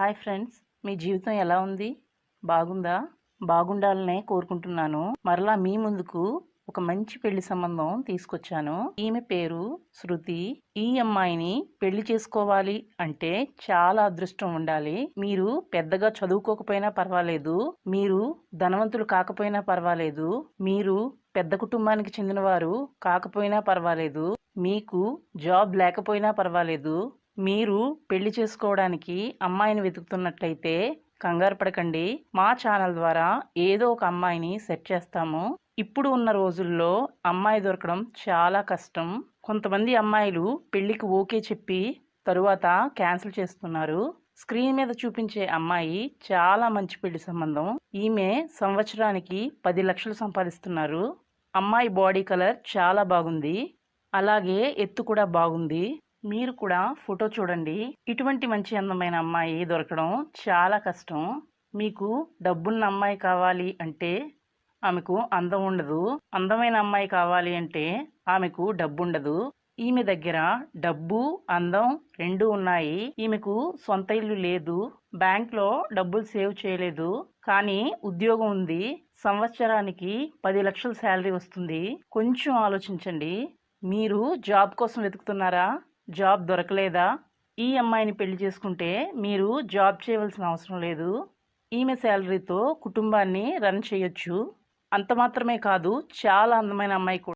Hi friends, మీ జీవితం ఎలా ఉంది? బాగుందా? బాగుండాలనే కోరుకుంటున్నాను. మరలా మీ ముందుకు ఒక మంచి పెళ్లి సంబంధం తీసుకొచ్చాను. ఈమె పేరు శృతి. ఈ అమ్మాయిని పెళ్లి చేసుకోవాలి అంటే చాలా అదృష్టం ఉండాలి. మీరు పెద్దగా చదువుకోకపోయినా పర్వాలేదు, మీరు ధనవంతులు కాకపోయినా పర్వాలేదు, మీరు పెద్ద కుటుంబానికి చెందినవారు కాకపోయినా పర్వాలేదు, మీకు జాబ్ లేకపోయినా పర్వాలేదు, మీరు పెళ్లి చేసుకోవడానికి అమ్మాయిని వెతుకుతున్నట్లయితే కంగారు పడకండి. మా ఛానల్ ద్వారా ఏదో ఒక అమ్మాయిని సెట్ చేస్తాము. ఇప్పుడు ఉన్న రోజుల్లో అమ్మాయి దొరకడం చాలా కష్టం. కొంతమంది అమ్మాయిలు పెళ్లికి ఓకే చెప్పి తరువాత క్యాన్సిల్ చేస్తున్నారు. స్క్రీన్ మీద చూపించే అమ్మాయి చాలా మంచి పెళ్లి సంబంధం. ఈమె సంవత్సరానికి 10 లక్షలు సంపాదిస్తున్నారు. అమ్మాయి బాడీ కలర్ చాలా బాగుంది, అలాగే ఎత్తు కూడా బాగుంది. మీరు కూడా ఫోటో చూడండి. ఇటువంటి మంచి అందమైన అమ్మాయి దొరకడం చాలా కష్టం. మీకు డబ్బున్న అమ్మాయి కావాలి అంటే ఆమెకు అందం ఉండదు, అందమైన అమ్మాయి కావాలి అంటే ఆమెకు డబ్బు ఉండదు. ఈమె దగ్గర డబ్బు, అందం రెండూ ఉన్నాయి. ఈమెకు సొంత ఇల్లు లేదు, బ్యాంక్లో డబ్బులు సేవ్ చేయలేదు, కానీ ఉద్యోగం ఉంది. సంవత్సరానికి 10 లక్షల శాలరీ వస్తుంది. కొంచెం ఆలోచించండి. మీరు జాబ్ కోసం వెతుకుతున్నారా? జాబ్ దొరకలేదా? ఈ అమ్మాయిని పెళ్లి చేసుకుంటే మీరు జాబ్ చేయవలసిన అవసరం లేదు. ఈమె శాలరీతో కుటుంబాన్ని రన్ చేయొచ్చు. అంత మాత్రమే కాదు, చాలా అందమైన అమ్మాయి కూడా.